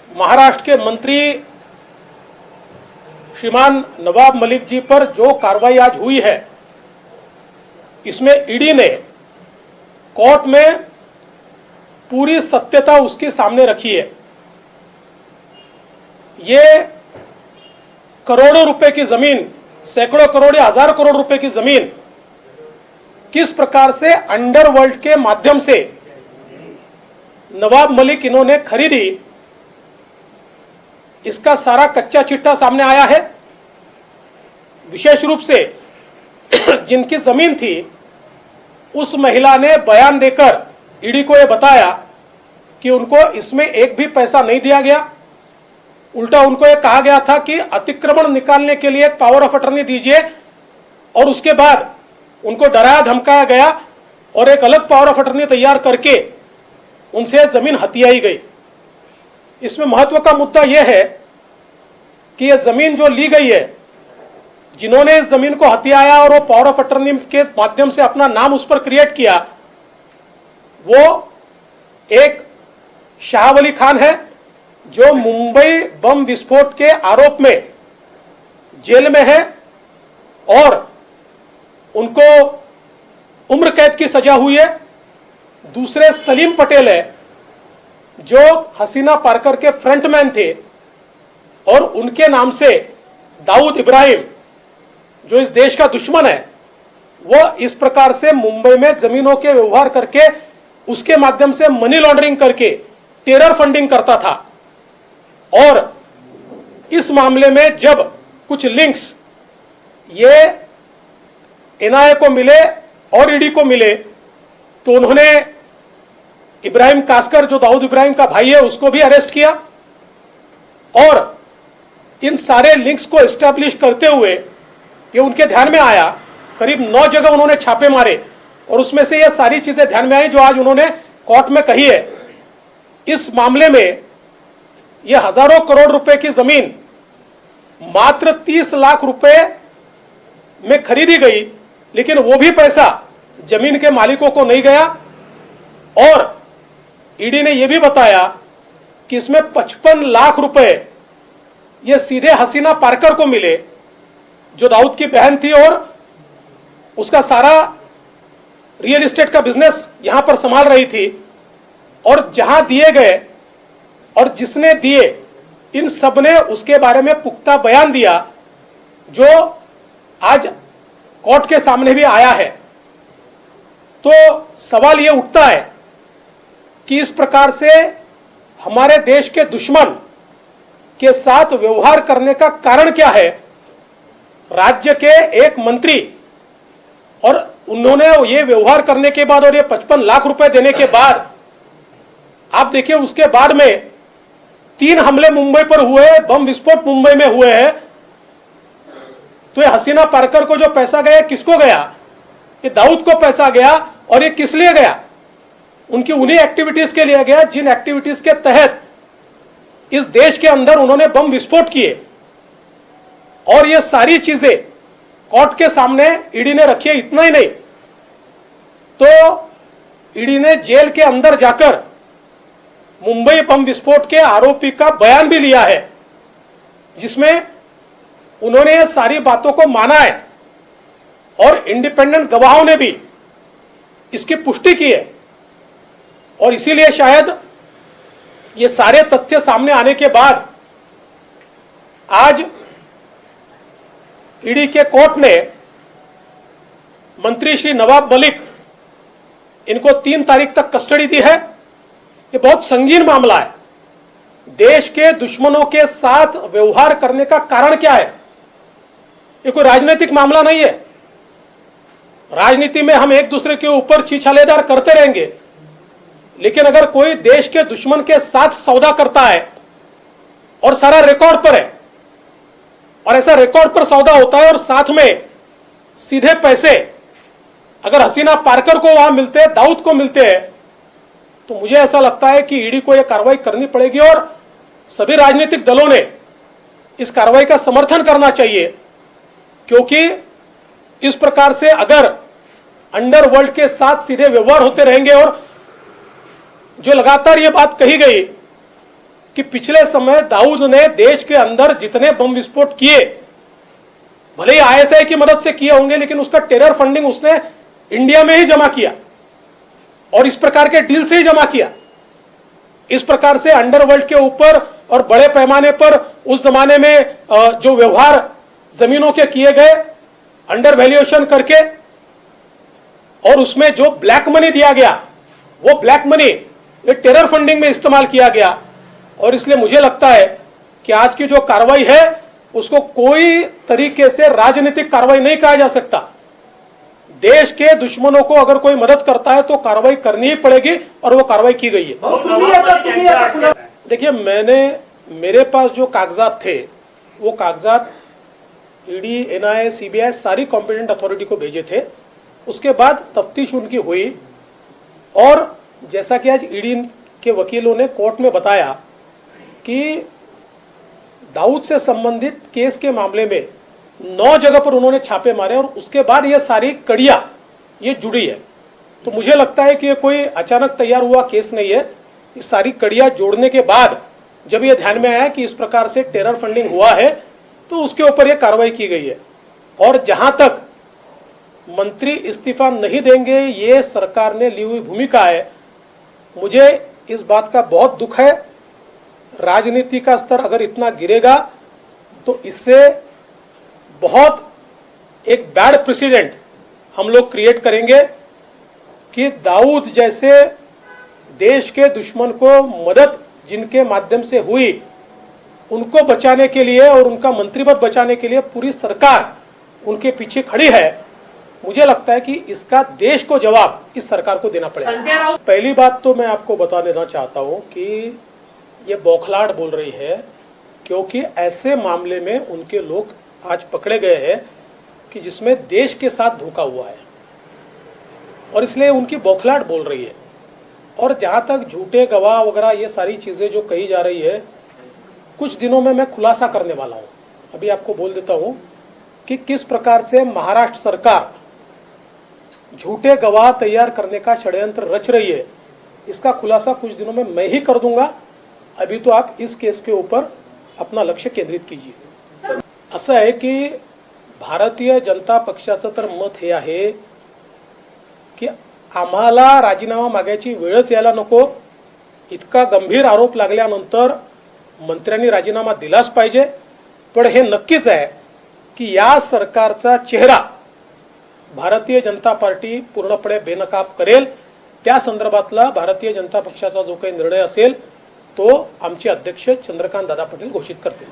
महाराष्ट्र के मंत्री श्रीमान नवाब मलिक जी पर जो कार्रवाई आज हुई है, इसमें ईडी ने कोर्ट में पूरी सत्यता उसके सामने रखी है। ये करोड़ों रुपए की जमीन, सैकड़ों करोड़ या हजार करोड़ रुपए की जमीन किस प्रकार से अंडरवर्ल्ड के माध्यम से नवाब मलिक इन्होंने खरीदी, इसका सारा कच्चा चिट्ठा सामने आया है। विशेष रूप से जिनकी जमीन थी, उस महिला ने बयान देकर ईडी को यह बताया कि उनको इसमें एक भी पैसा नहीं दिया गया। उल्टा उनको यह कहा गया था कि अतिक्रमण निकालने के लिए एक पावर ऑफ अटर्नी दीजिए, और उसके बाद उनको डराया धमकाया गया और एक अलग पावर ऑफ अटर्नी तैयार करके उनसे जमीन हथियाई गई। इसमें महत्व का मुद्दा यह है कि यह जमीन जो ली गई है, जिन्होंने इस जमीन को हथियाया और वो पावर ऑफ अटर्नी के माध्यम से अपना नाम उस पर क्रिएट किया, वो एक शाह वली खान है, जो मुंबई बम विस्फोट के आरोप में जेल में है और उनको उम्र कैद की सजा हुई है। दूसरे सलीम पटेल है, जो हसीना पार्कर के फ्रंटमैन थे, और उनके नाम से दाऊद इब्राहिम, जो इस देश का दुश्मन है, वो इस प्रकार से मुंबई में जमीनों के व्यवहार करके उसके माध्यम से मनी लॉन्ड्रिंग करके टेरर फंडिंग करता था। और इस मामले में जब कुछ लिंक्स ये एनआईए को मिले और ईडी को मिले, तो उन्होंने इब्राहिम कास्कर, जो दाऊद इब्राहिम का भाई है, उसको भी अरेस्ट किया। और इन सारे लिंक्स को एस्टैब्लिश करते हुए ये उनके ध्यान में आया, करीब 9 जगह उन्होंने छापे मारे और उसमें से ये सारी चीजें ध्यान में आई जो आज उन्होंने कोर्ट में कही है। इस मामले में ये हजारों करोड़ रुपए की जमीन मात्र 30 लाख रुपए में खरीदी गई, लेकिन वो भी पैसा जमीन के मालिकों को नहीं गया। और ईडी ने यह भी बताया कि इसमें 55 लाख रुपए ये सीधे हसीना पार्कर को मिले, जो दाऊद की बहन थी और उसका सारा रियल एस्टेट का बिजनेस यहां पर संभाल रही थी। और जहां दिए गए और जिसने दिए, इन सब ने उसके बारे में पुख्ता बयान दिया, जो आज कोर्ट के सामने भी आया है। तो सवाल यह उठता है कि इस प्रकार से हमारे देश के दुश्मन के साथ व्यवहार करने का कारण क्या है। राज्य के एक मंत्री, और उन्होंने ये व्यवहार करने के बाद और ये 55 लाख रुपए देने के बाद, आप देखिए उसके बाद में 3 हमले मुंबई पर हुए, बम विस्फोट मुंबई में हुए हैं। तो ये हसीना पार्कर को जो पैसा गया, किसको गया? ये दाऊद को पैसा गया। और ये किस लिए गया? उनकी उन्हीं एक्टिविटीज के लिए गया जिन एक्टिविटीज के तहत इस देश के अंदर उन्होंने बम विस्फोट किए। और ये सारी चीजें कोर्ट के सामने ईडी ने रखी है। इतना ही नहीं, तो ईडी ने जेल के अंदर जाकर मुंबई बम विस्फोट के आरोपी का बयान भी लिया है, जिसमें उन्होंने ये सारी बातों को माना है और इंडिपेंडेंट गवाहों ने भी इसकी पुष्टि की है। और इसीलिए शायद ये सारे तथ्य सामने आने के बाद आज ईडी के कोर्ट ने मंत्री श्री नवाब मलिक, इनको 3 तारीख तक कस्टडी दी है। ये बहुत संगीन मामला है। देश के दुश्मनों के साथ व्यवहार करने का कारण क्या है? ये कोई राजनीतिक मामला नहीं है। राजनीति में हम एक दूसरे के ऊपर छीछालेदार करते रहेंगे, लेकिन अगर कोई देश के दुश्मन के साथ सौदा करता है और सारा रिकॉर्ड पर है, और ऐसा रिकॉर्ड पर सौदा होता है और साथ में सीधे पैसे अगर हसीना पार्कर को वहां मिलते हैं, दाऊद को मिलते हैं, तो मुझे ऐसा लगता है कि ईडी को यह कार्रवाई करनी पड़ेगी और सभी राजनीतिक दलों ने इस कार्रवाई का समर्थन करना चाहिए। क्योंकि इस प्रकार से अगर अंडरवर्ल्ड के साथ सीधे व्यवहार होते रहेंगे और जो लगातार ये बात कही गई कि पिछले समय दाऊद ने देश के अंदर जितने बम विस्फोट किए, भले ही आईएसआई की मदद से किए होंगे, लेकिन उसका टेरर फंडिंग उसने इंडिया में ही जमा किया और इस प्रकार के डील से ही जमा किया। इस प्रकार से अंडरवर्ल्ड के ऊपर और बड़े पैमाने पर उस जमाने में जो व्यवहार जमीनों के किए गए अंडर वैल्यूएशन करके, और उसमें जो ब्लैक मनी दिया गया, वो ब्लैक मनी टेरर फंडिंग में इस्तेमाल किया गया। और इसलिए मुझे लगता है कि आज की जो कार्रवाई है उसको कोई तरीके से राजनीतिक कार्रवाई नहीं कहा जा सकता। देश के दुश्मनों को अगर कोई मदद करता है तो कार्रवाई करनी ही पड़ेगी और वो कार्रवाई की गई है। देखिए, मेरे पास जो कागजात थे वो कागजात ईडी, एनआईए, सीबीआई सारी कॉम्पिटेंट अथॉरिटी को भेजे थे। उसके बाद तफ्तीश उनकी हुई और जैसा कि आज ईडी के वकीलों ने कोर्ट में बताया कि दाऊद से संबंधित केस के मामले में 9 जगह पर उन्होंने छापे मारे और उसके बाद ये सारी कड़ियां ये जुड़ी है। तो मुझे लगता है कि ये कोई अचानक तैयार हुआ केस नहीं है। ये सारी कड़ियां जोड़ने के बाद जब ये ध्यान में आया कि इस प्रकार से टेरर फंडिंग हुआ है तो उसके ऊपर ये कार्रवाई की गई है। और जहां तक मंत्री इस्तीफा नहीं देंगे ये सरकार ने ली हुई भूमिका है, मुझे इस बात का बहुत दुख है। राजनीति का स्तर अगर इतना गिरेगा तो इससे बहुत एक बैड प्रेसिडेंट हम लोग क्रिएट करेंगे कि दाऊद जैसे देश के दुश्मन को मदद जिनके माध्यम से हुई उनको बचाने के लिए और उनका मंत्री पद बचाने के लिए पूरी सरकार उनके पीछे खड़ी है। मुझे लगता है कि इसका देश को जवाब इस सरकार को देना पड़ेगा। पहली बात तो मैं आपको बता देना चाहता हूं कि ये बौखलाहट बोल रही है, क्योंकि ऐसे मामले में उनके लोग आज पकड़े गए हैं कि जिसमें देश के साथ धोखा हुआ है और इसलिए उनकी बौखलाहट बोल रही है। और जहां तक झूठे गवाह वगैरह ये सारी चीजें जो कही जा रही है, कुछ दिनों में मैं खुलासा करने वाला हूं। अभी आपको बोल देता हूं कि किस प्रकार से महाराष्ट्र सरकार झूठे गवाह तैयार करने का षड्यंत्र रच रही है। इसका खुलासा कुछ दिनों में मैं ही कर दूंगा। अभी तो आप इस केस के ऊपर अपना लक्ष केंद्रित कीजिए। असं आहे की भारतीय जनता पक्षाचं तर मत हे आहे की आम्हाला राजीनामा मागायची वेळच यायला नको। इतका गंभीर आरोप लागल्यानंतर मंत्र्यांनी राजीनामा दिलाच पाहिजे। पण हे नक्कीच आहे की या सरकारचा चेहरा भारतीय जनता पार्टी पूर्णपणे बेनकाब करेल। त्या संदर्भातला भारतीय जनता पक्षाचा जो काही निर्णय असेल तो आमचे अध्यक्ष चंद्रकांत दादा पटेल घोषित करतील।